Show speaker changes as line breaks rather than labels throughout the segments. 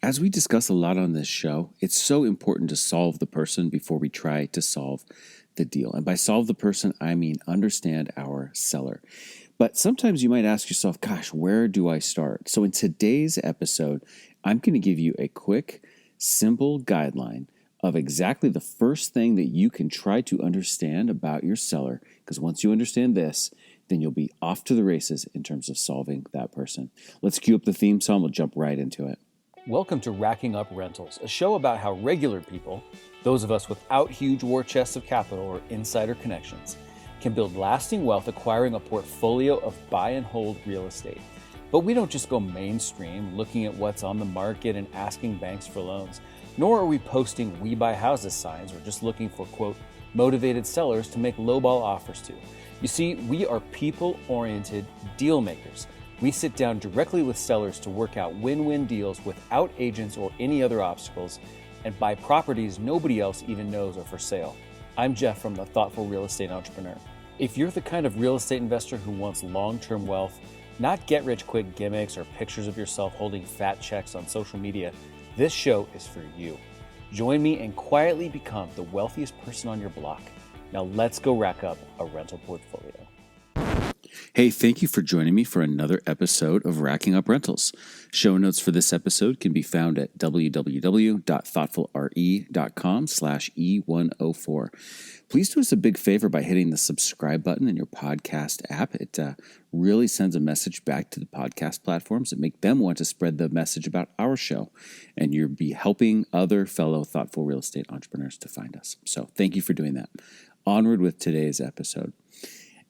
As we discuss a lot on this show, it's so important to solve the person before we try to solve the deal. And by solve the person, I mean understand our seller. But sometimes you might ask yourself, gosh, where do I start? So in today's episode, I'm going to give you a quick, simple guideline of exactly the first thing that you can try to understand about your seller. Because once you understand this, then you'll be off to the races in terms of solving that person. Let's cue up the theme song. We'll jump right into it.
Welcome to Racking Up Rentals, a show about how regular people, those of us without huge war chests of capital or insider connections, can build lasting wealth acquiring a portfolio of buy and hold real estate. But we don't just go mainstream looking at what's on the market and asking banks for loans, nor are we posting "we buy houses" signs or just looking for, quote, motivated sellers to make lowball offers to. You see, we are people-oriented deal makers. We sit down directly with sellers to work out win-win deals without agents or any other obstacles and buy properties nobody else even knows are for sale. I'm Jeff from the Thoughtful Real Estate Entrepreneur. If you're the kind of real estate investor who wants long-term wealth, not get-rich-quick gimmicks or pictures of yourself holding fat checks on social media, this show is for you. Join me and quietly become the wealthiest person on your block. Now let's go rack up a rental portfolio.
Hey, thank you for joining me for another episode of Racking Up Rentals. Show notes for this episode can be found at www.thoughtfulre.com/E104. Please do us a big favor by hitting the subscribe button in your podcast app. It really sends a message back to the podcast platforms that make them want to spread the message about our show. And you'll be helping other fellow thoughtful real estate entrepreneurs to find us. So thank you for doing that. Onward with today's episode.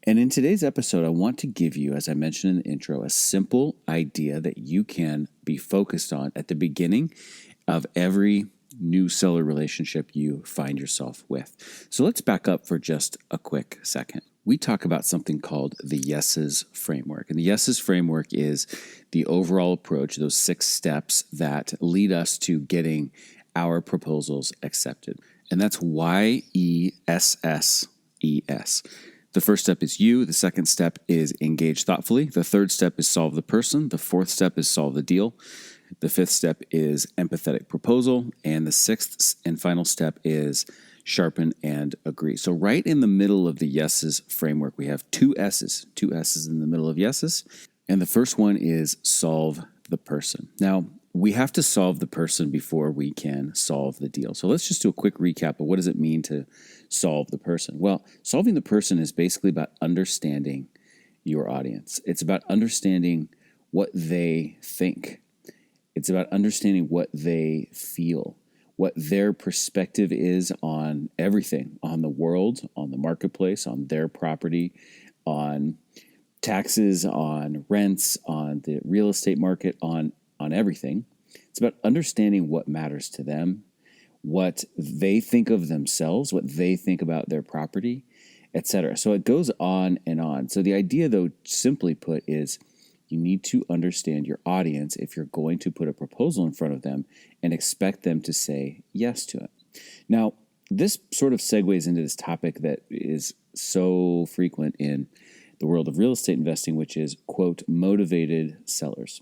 And in today's episode, I want to give you, as I mentioned in the intro, a simple idea that you can be focused on at the beginning of every new seller relationship you find yourself with. So let's back up for just a quick second. We talk about something called the yeses framework. And the yeses framework is the overall approach, those 6 steps that lead us to getting our proposals accepted. And that's YESSES. The first step is you. The second step is engage thoughtfully. The third step is solve the person. The fourth step is solve the deal. The fifth step is empathetic proposal. And the sixth and final step is sharpen and agree. So right in the middle of the yeses framework, we have 2 S's in the middle of yeses. And the first one is solve the person. Now, we have to solve the person before we can solve the deal. So let's just do a quick recap of what does it mean to solve the person. Well, solving the person is basically about understanding your audience. It's about understanding what they think. It's about understanding what they feel, what their perspective is on everything, on the world, on the marketplace, on their property, on taxes, on rents, on the real estate market, on everything. It's about understanding what matters to them, what they think of themselves, what they think about their property, etc. So it goes on and on. So the idea, though, simply put, is you need to understand your audience if you're going to put a proposal in front of them and expect them to say yes to it. Now, this sort of segues into this topic that is so frequent in the world of real estate investing, which is, quote, motivated sellers.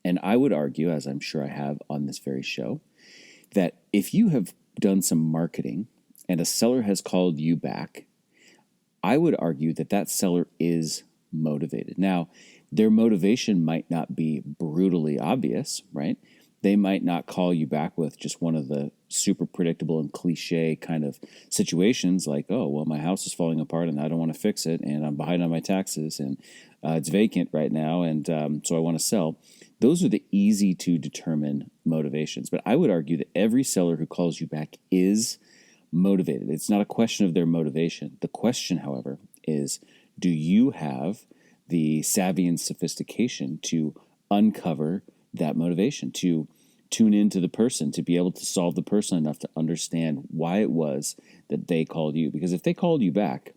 And I would argue, as I'm sure I have on this very show, that if you have done some marketing and a seller has called you back, I would argue that that seller is motivated. Now, their motivation might not be brutally obvious, right? They might not call you back with just one of the super predictable and cliche kind of situations like, oh, well, my house is falling apart and I don't want to fix it and I'm behind on my taxes and it's vacant right now and so I want to sell. Those are the easy to determine motivations. But I would argue that every seller who calls you back is motivated. It's not a question of their motivation. The question, however, is do you have the savvy and sophistication to uncover that motivation, to tune into the person, to be able to solve the person enough to understand why it was that they called you? Because if they called you back,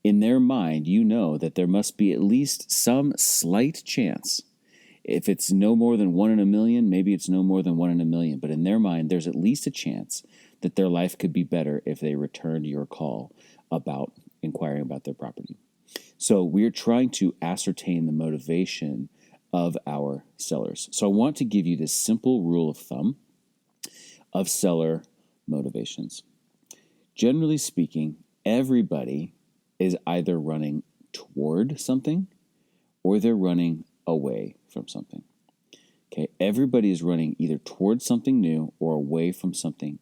in their mind, you know that there must be at least some slight chance. If it's no more than 1 in a million, maybe it's no more than 1 in a million. But in their mind, there's at least a chance that their life could be better if they returned your call about inquiring about their property. So we're trying to ascertain the motivation of our sellers. So I want to give you this simple rule of thumb of seller motivations. Generally speaking, everybody is either running toward something or they're running away from something. Okay, everybody is running either towards something new or away from something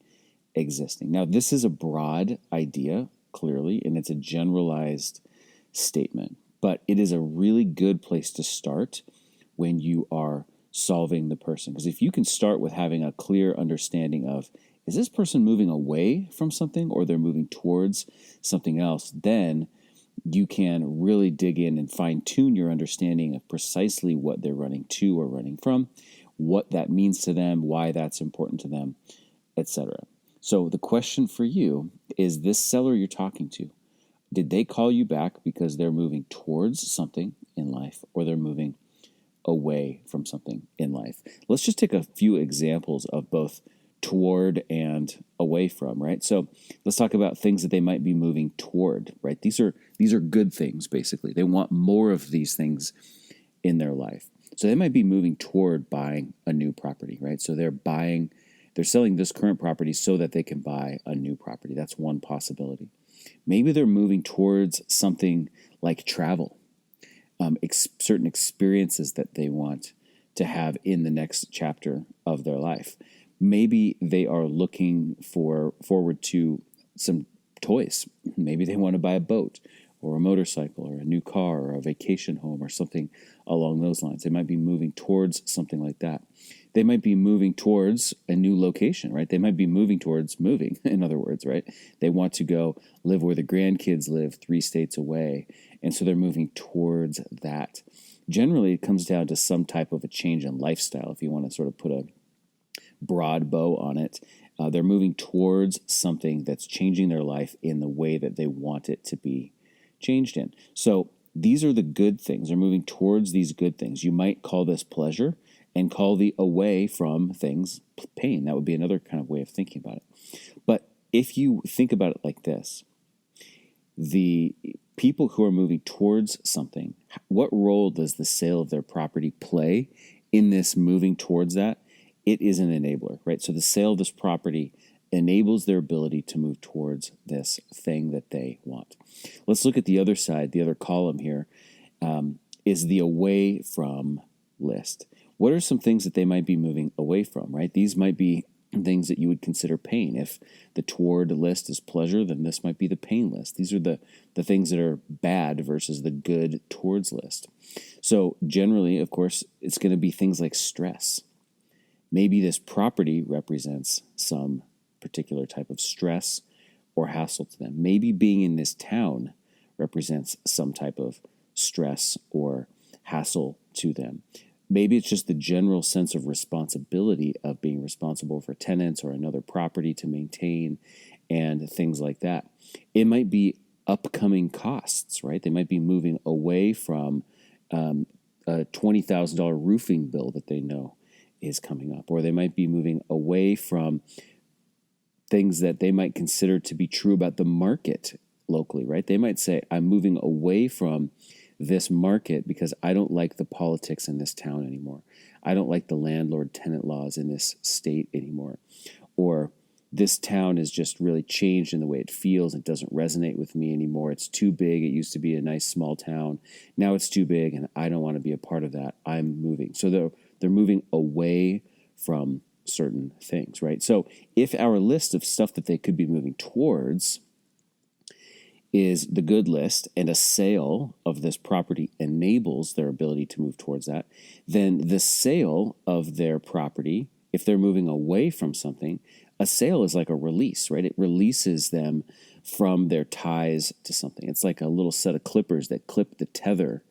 existing. Now, this is a broad idea, clearly, and it's a generalized statement, but it is a really good place to start when you are solving the person. Because if you can start with having a clear understanding of, is this person moving away from something or they're moving towards something else, then you can really dig in and fine-tune your understanding of precisely what they're running to or running from, what that means to them, why that's important to them, etc. So the question for you is, this seller you're talking to, did they call you back because they're moving towards something in life or they're moving away from something in life? Let's just take a few examples of both toward and away from, right? So let's talk about things that they might be moving toward, right? These are good things, basically. They want more of these things in their life. So they might be moving toward buying a new property, right? So they're selling this current property so that they can buy a new property. That's one possibility. Maybe they're moving towards something like travel, certain experiences that they want to have in the next chapter of their life. Maybe they are looking forward to some toys. Maybe they want to buy a boat or a motorcycle or a new car or a vacation home or something along those lines. They might be moving towards something like that. They might be moving towards a new location, right? They might be moving towards moving, in other words, right? They want to go live where the grandkids live 3 states away, and so they're moving towards that. Generally, it comes down to some type of a change in lifestyle, if you want to sort of put a broad bow on it. They're moving towards something that's changing their life in the way that they want it to be changed in. So these are the good things. They're moving towards these good things. You might call this pleasure and call the away from things pain. That would be another kind of way of thinking about it. But if you think about it like this, the people who are moving towards something, what role does the sale of their property play in this moving towards that? It is an enabler, right? So the sale of this property enables their ability to move towards this thing that they want. Let's look at the other side. The other column here is the away from list. What are some things that they might be moving away from, right? These might be things that you would consider pain. If the toward list is pleasure, then this might be the pain list. These are the things that are bad versus the good towards list. So generally, of course, it's going to be things like stress. Maybe this property represents some particular type of stress or hassle to them. Maybe being in this town represents some type of stress or hassle to them. Maybe it's just the general sense of responsibility of being responsible for tenants or another property to maintain and things like that. It might be upcoming costs, right? They might be moving away from a $20,000 roofing bill that they know is coming up, or they might be moving away from things that they might consider to be true about the market locally, right? They might say, I'm moving away from this market because I don't like the politics in this town anymore. I don't like the landlord-tenant laws in this state anymore. Or this town has just really changed in the way it feels. It doesn't resonate with me anymore. It's too big. It used to be a nice small town. Now it's too big, and I don't want to be a part of that. I'm moving. So they're moving away from certain things, right? So if our list of stuff that they could be moving towards is the good list, and a sale of this property enables their ability to move towards that, then the sale of their property, if they're moving away from something, a sale is like a release, right? It releases them from their ties to something. It's like a little set of clippers that clip the tether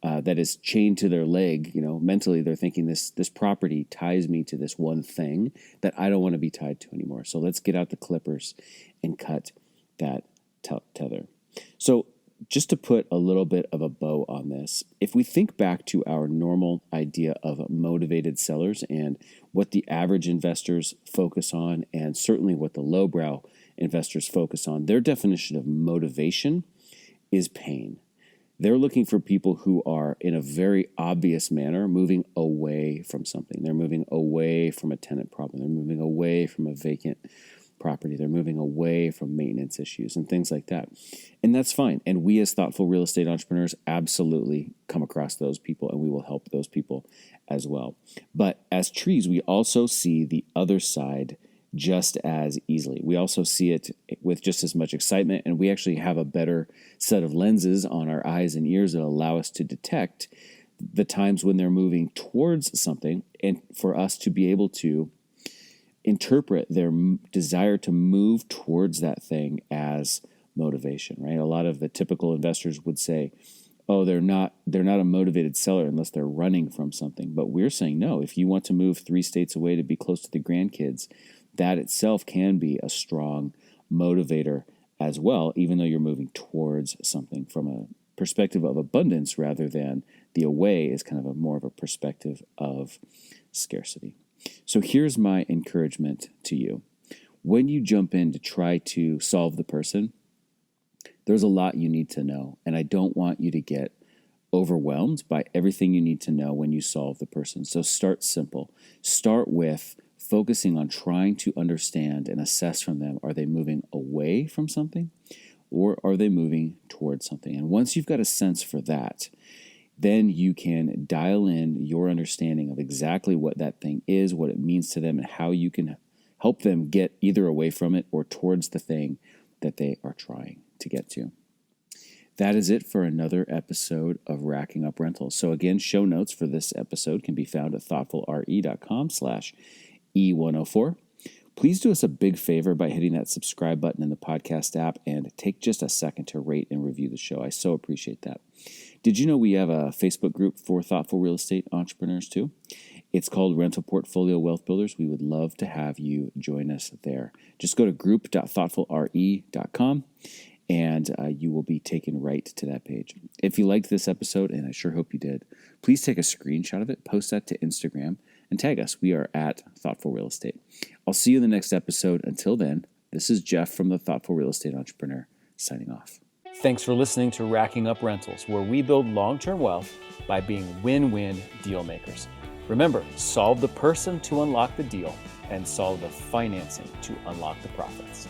that is chained to their leg. You know, mentally they're thinking this property ties me to this one thing that I don't want to be tied to anymore. So let's get out the clippers and cut that tether. So just to put a little bit of a bow on this, if we think back to our normal idea of motivated sellers and what the average investors focus on, and certainly what the lowbrow investors focus on, their definition of motivation is pain. They're looking for people who are, in a very obvious manner, moving away from something. They're moving away from a tenant problem. They're moving away from a vacant property. They're moving away from maintenance issues and things like that. And that's fine. And we as thoughtful real estate entrepreneurs absolutely come across those people, and we will help those people as well. But as trees, we also see the other side just as easily. We also see it with just as much excitement, and we actually have a better set of lenses on our eyes and ears that allow us to detect the times when they're moving towards something, and for us to be able to interpret their desire to move towards that thing as motivation, right? A lot of the typical investors would say, oh, they're not a motivated seller unless they're running from something. But we're saying, no, if you want to move 3 states away to be close to the grandkids, that itself can be a strong motivator as well, even though you're moving towards something from a perspective of abundance rather than the away is kind of more of a perspective of scarcity. So here's my encouragement to you. When you jump in to try to solve the person, there's a lot you need to know, and I don't want you to get overwhelmed by everything you need to know when you solve the person. So start simple. Start with focusing on trying to understand and assess from them, are they moving away from something or are they moving towards something? And once you've got a sense for that, then you can dial in your understanding of exactly what that thing is, what it means to them, and how you can help them get either away from it or towards the thing that they are trying to get to. That is it for another episode of Racking Up Rentals. So again, show notes for this episode can be found at thoughtfulre.com/E104. Please do us a big favor by hitting that subscribe button in the podcast app and take just a second to rate and review the show. I so appreciate that. Did you know we have a Facebook group for thoughtful real estate entrepreneurs too? It's called Rental Portfolio Wealth Builders. We would love to have you join us there. Just go to group.thoughtfulre.com and you will be taken right to that page. If you liked this episode, and I sure hope you did, please take a screenshot of it, post that to Instagram, and tag us. We are at Thoughtful Real Estate. I'll see you in the next episode. Until then, this is Jeff from the Thoughtful Real Estate Entrepreneur, signing off.
Thanks for listening to Racking Up Rentals, where we build long-term wealth by being win-win deal makers. Remember, solve the person to unlock the deal and solve the financing to unlock the profits.